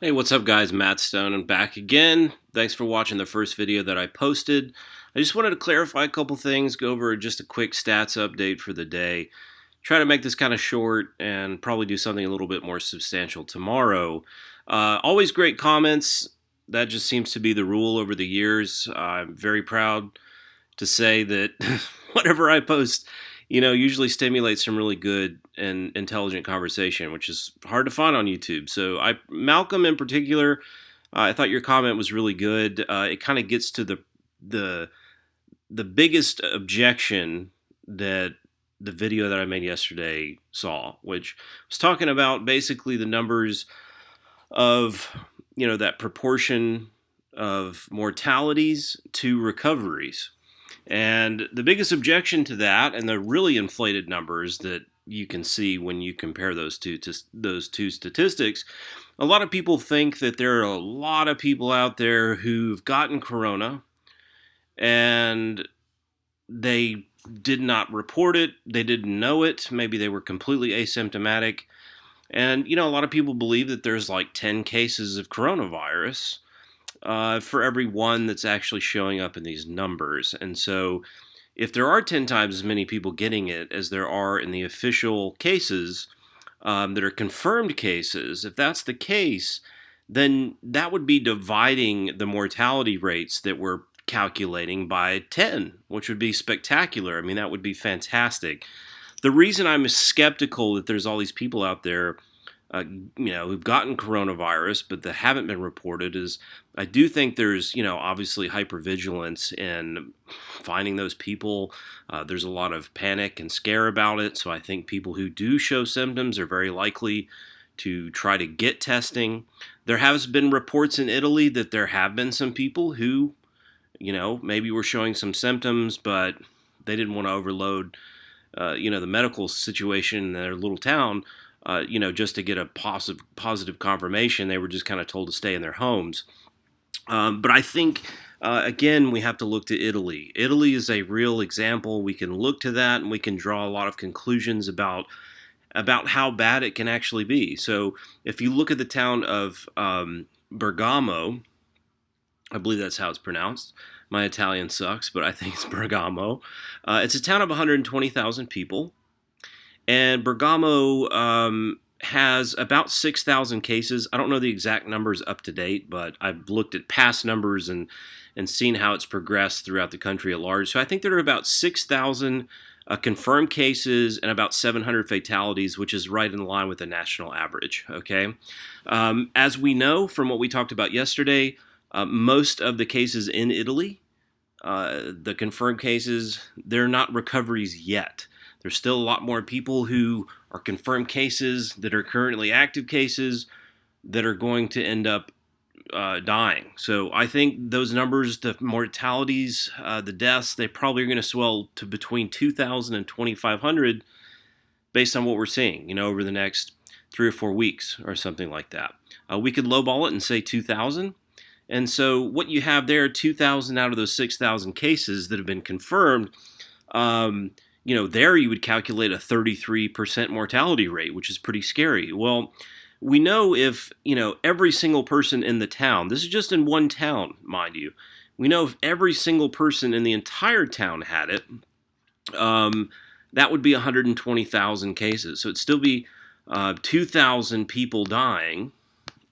Hey, what's up guys? Matt Stone. I'm back again. Thanks for watching the first video that I posted. I just wanted to clarify a couple things, go over just a quick stats update for the day. Try to make this kind of short and probably do something a little bit more substantial tomorrow. Always great comments. That just seems to be the rule over the years. I'm very proud to say that whatever I post, usually stimulates some really good and intelligent conversation, which is hard to find on YouTube. So, Malcolm in particular, I thought your comment was really good. It kind of gets to the the biggest objection that the video that I made yesterday saw, which was talking about basically the numbers of that proportion of mortalities to recoveries. And the biggest objection to that, and the really inflated numbers that you can see when you compare those two statistics, a lot of people think that there are a lot of people out there who've gotten corona and they did not report it, they didn't know it, maybe they were completely asymptomatic. And a lot of people believe that there's like 10 cases of coronavirus for every one that's actually showing up in these numbers. And so if there are 10 times as many people getting it as there are in the official cases that are confirmed cases, if that's the case, then that would be dividing the mortality rates that we're calculating by 10, which would be spectacular. I mean, that would be fantastic. The reason I'm skeptical that there's all these people out there who've gotten coronavirus but that haven't been reported is I do think there's, obviously hypervigilance in finding those people. There's a lot of panic and scare about it. So I think people who do show symptoms are very likely to try to get testing. There has been reports in Italy that there have been some people who, maybe were showing some symptoms, but they didn't want to overload, the medical situation in their little town. Just to get a positive confirmation, they were just kind of told to stay in their homes. But I think, again, we have to look to Italy. Italy is a real example. We can look to that and we can draw a lot of conclusions about how bad it can actually be. So if you look at the town of Bergamo, I believe that's how it's pronounced. My Italian sucks, but I think it's Bergamo. It's a town of 120,000 people. And Bergamo has about 6,000 cases. I don't know the exact numbers up to date, but I've looked at past numbers and seen how it's progressed throughout the country at large. So I think there are about 6,000 confirmed cases and about 700 fatalities, which is right in line with the national average. Okay, as we know from what we talked about yesterday, most of the cases in Italy, the confirmed cases, they're not recoveries yet. There's still a lot more people who are confirmed cases that are currently active cases that are going to end up dying. So I think those numbers, the mortalities, the deaths, they probably are going to swell to between 2,000 and 2,500 based on what we're seeing, over the next 3 or 4 weeks or something like that. We could lowball it and say 2,000. And so what you have there, 2,000 out of those 6,000 cases that have been confirmed, there you would calculate a 33% mortality rate, which is pretty scary. Well, we know if, every single person in the town, this is just in one town, mind you, we know if every single person in the entire town had it, that would be 120,000 cases. So it'd still be 2,000 people dying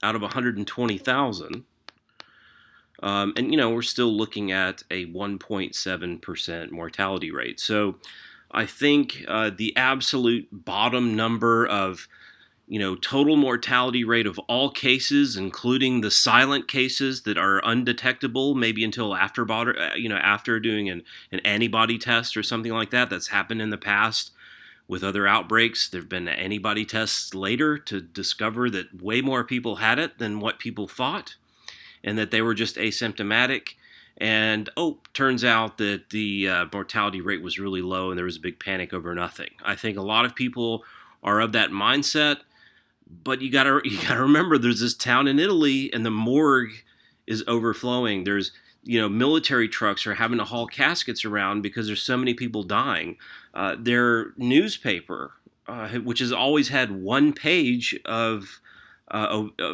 out of 120,000. And, we're still looking at a 1.7% mortality rate. So I think the absolute bottom number of, total mortality rate of all cases, including the silent cases that are undetectable, maybe until after doing an antibody test or something like that. That's happened in the past with other outbreaks. There have been antibody tests later to discover that way more people had it than what people thought, and that they were just asymptomatic. And, turns out that the mortality rate was really low and there was a big panic over nothing. I think a lot of people are of that mindset, but you gotta remember there's this town in Italy and the morgue is overflowing. There's, military trucks are having to haul caskets around because there's so many people dying. Their newspaper, which has always had one page of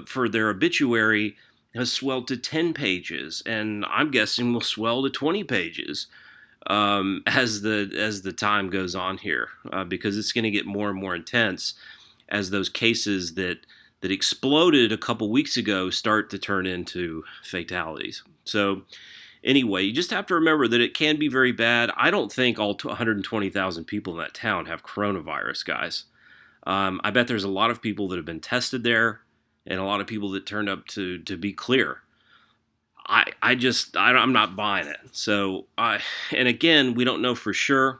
for their obituary has swelled to 10 pages, and I'm guessing will swell to 20 pages as the time goes on here, because it's going to get more and more intense as those cases that exploded a couple weeks ago start to turn into fatalities. So anyway, you just have to remember that it can be very bad. I don't think all 120,000 people in that town have coronavirus, guys. I bet there's a lot of people that have been tested there, and a lot of people that turned up to be clear. I'm not buying it. So and again, we don't know for sure.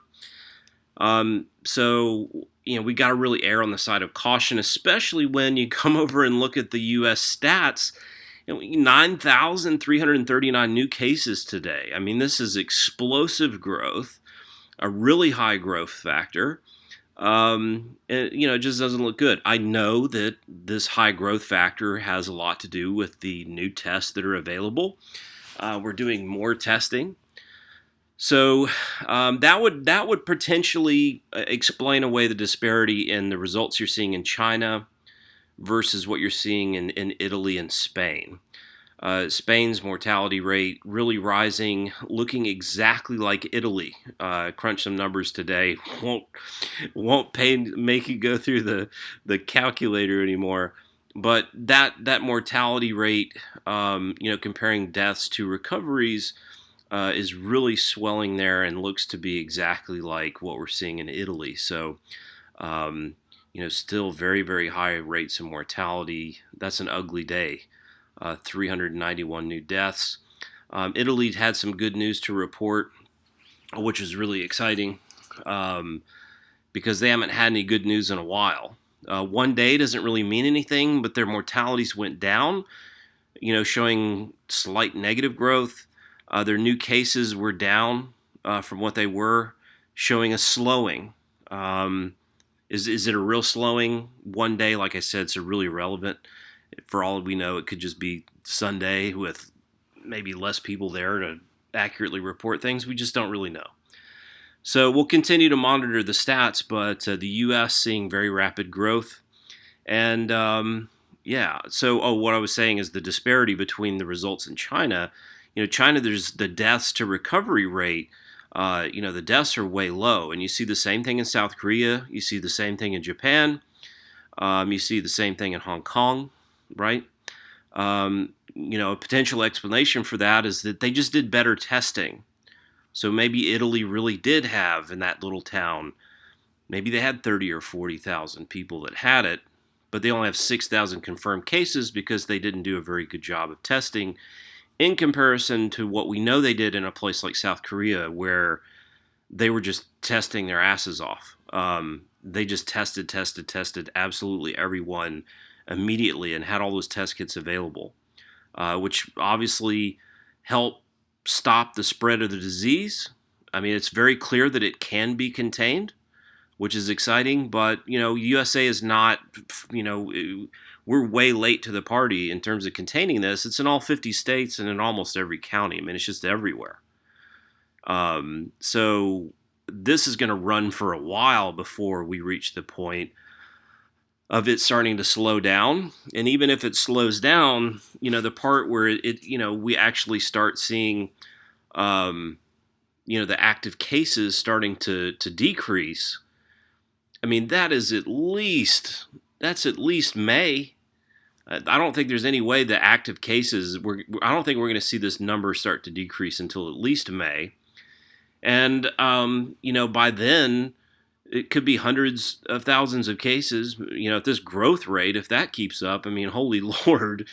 So we got to really err on the side of caution, especially when you come over and look at the U.S. stats. 9,339 new cases today. I mean, this is explosive growth, a really high growth factor. And, it just doesn't look good. I know that this high growth factor has a lot to do with the new tests that are available. We're doing more testing. So that would potentially explain away the disparity in the results you're seeing in China versus what you're seeing in Italy and Spain. Spain's mortality rate really rising, looking exactly like Italy. Crunch some numbers today. Won't make you go through the calculator anymore. But that mortality rate, comparing deaths to recoveries, is really swelling there and looks to be exactly like what we're seeing in Italy. So, still very, very high rates of mortality. That's an ugly day. 391 new deaths. Italy had some good news to report, which is really exciting, because they haven't had any good news in a while. One day doesn't really mean anything, but their mortalities went down, showing slight negative growth. Their new cases were down from what they were, showing a slowing. Is it a real slowing? One day, like I said, it's really irrelevant. For all we know, it could just be Sunday with maybe less people there to accurately report things. We just don't really know. So we'll continue to monitor the stats, but the U.S. seeing very rapid growth. And so what I was saying is the disparity between the results in China. China, there's the deaths to recovery rate. The deaths are way low. And you see the same thing in South Korea. You see the same thing in Japan. You see the same thing in Hong Kong, right? A potential explanation for that is that they just did better testing. So maybe Italy really did have, in that little town, maybe they had 30 or 40,000 people that had it, but they only have 6,000 confirmed cases because they didn't do a very good job of testing in comparison to what we know they did in a place like South Korea, where they were just testing their asses off. They just tested absolutely everyone immediately and had all those test kits available, which obviously helped stop the spread of the disease. I mean, it's very clear that it can be contained, which is exciting, but, USA is not, we're way late to the party in terms of containing this. It's in all 50 states and in almost every county. I mean, it's just everywhere. So this is going to run for a while before we reach the point of it starting to slow down. And even if it slows down, the part where we actually start seeing, the active cases starting to decrease. I mean, that's at least May. I don't think there's any way the active cases, I don't think we're going to see this number start to decrease until at least May. And, by then, it could be hundreds of thousands of cases. At this growth rate, if that keeps up, I mean, holy Lord,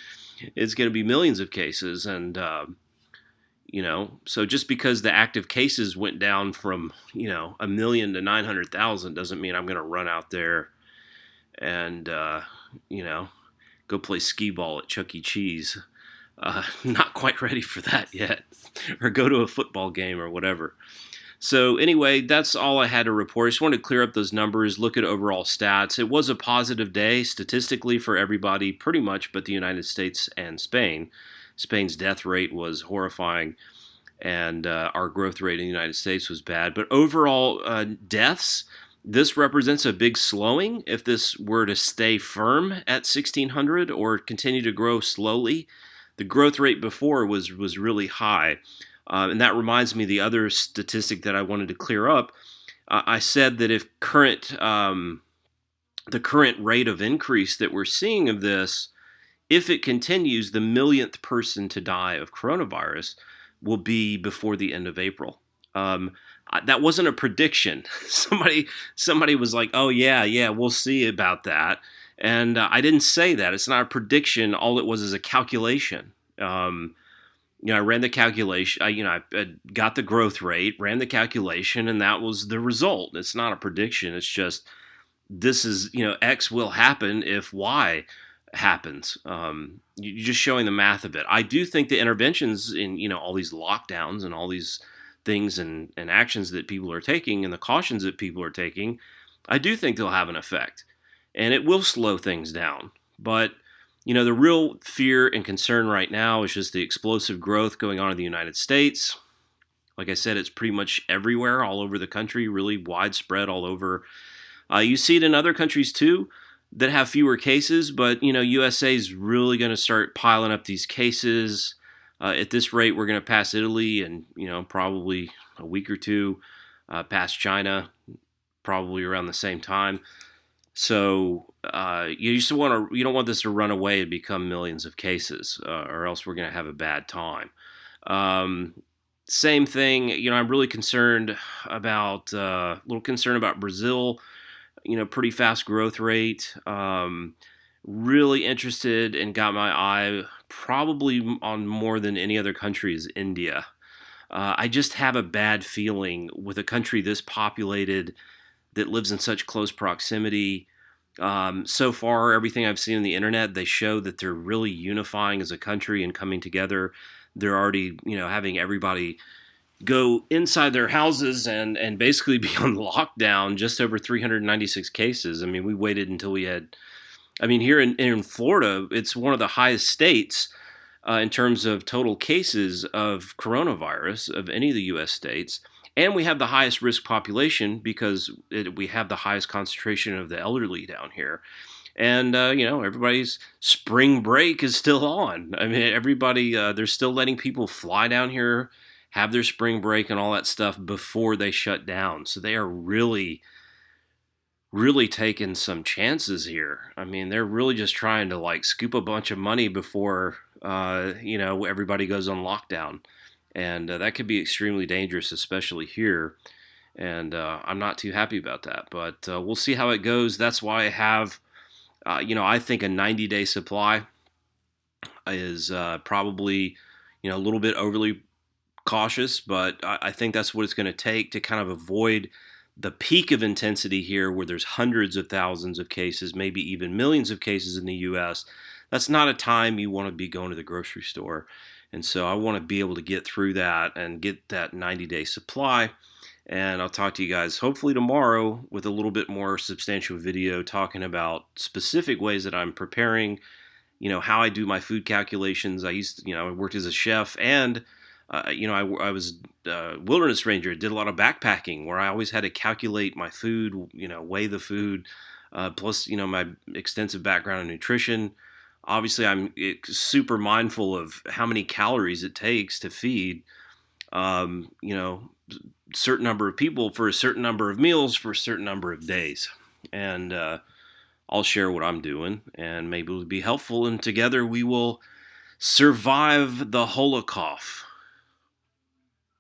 it's going to be millions of cases. And, so just because the active cases went down from, 1 million to 900,000 doesn't mean I'm going to run out there and, go play skee ball at Chuck E. Cheese. Not quite ready for that yet. Or go to a football game or whatever. So anyway, that's all I had to report. I just wanted to clear up those numbers, look at overall stats. It was a positive day statistically for everybody, pretty much, but the United States and Spain. Spain's death rate was horrifying, and our growth rate in the United States was bad. But overall deaths, This represents a big slowing if this were to stay firm at 1600 or continue to grow slowly. The growth rate before was really high. And that reminds me of the other statistic that I wanted to clear up. I said that if the current rate of increase that we're seeing of this, if it continues, the millionth person to die of coronavirus will be before the end of April. That wasn't a prediction. Somebody was like, "Oh yeah, we'll see about that," and I didn't say that. It's not a prediction. All it was is a calculation. I ran the calculation. I got the growth rate, ran the calculation, and that was the result. It's not a prediction. It's just this is X will happen if Y happens. You're just showing the math of it. I do think the interventions in all these lockdowns and all these things and actions that people are taking and the cautions that people are taking, I do think they'll have an effect, and it will slow things down. But the real fear and concern right now is just the explosive growth going on in the United States. Like I said, it's pretty much everywhere, all over the country, really widespread all over. You see it in other countries too that have fewer cases, but USA is really going to start piling up these cases. At this rate, we're going to pass Italy, and probably a week or two past China, probably around the same time. So you don't want this to run away and become millions of cases, or else we're going to have a bad time. Same thing. I'm really concerned about a little concerned about Brazil. Pretty fast growth rate. Really interested and got my eye probably on more than any other country is India. I just have a bad feeling with a country this populated that lives in such close proximity. So far, everything I've seen on the internet, they show that they're really unifying as a country and coming together. They're already, having everybody go inside their houses and basically be on lockdown. Just over 396 cases. I mean, we waited until we had. I mean, here in Florida, it's one of the highest states in terms of total cases of coronavirus of any of the U.S. states. And we have the highest risk population because we have the highest concentration of the elderly down here. And, everybody's spring break is still on. I mean, everybody, they're still letting people fly down here, have their spring break and all that stuff before they shut down. So they are really taking some chances here. I mean, they're really just trying to scoop a bunch of money before, everybody goes on lockdown. And that could be extremely dangerous, especially here. And I'm not too happy about that. But we'll see how it goes. That's why I have, I think a 90-day supply is probably, a little bit overly cautious. But I think that's what it's going to take to kind of avoid the peak of intensity here where there's hundreds of thousands of cases, maybe even millions of cases in the U.S. That's not a time you want to be going to the grocery store. And so I want to be able to get through that and get that 90-day supply. And I'll talk to you guys hopefully tomorrow with a little bit more substantial video talking about specific ways that I'm preparing, how I do my food calculations. I worked as a chef and I was a wilderness ranger, did a lot of backpacking where I always had to calculate my food, weigh the food, plus, my extensive background in nutrition. Obviously, I'm super mindful of how many calories it takes to feed, certain number of people for a certain number of meals for a certain number of days. And I'll share what I'm doing, and maybe it'll be helpful. And together we will survive the Holocaust.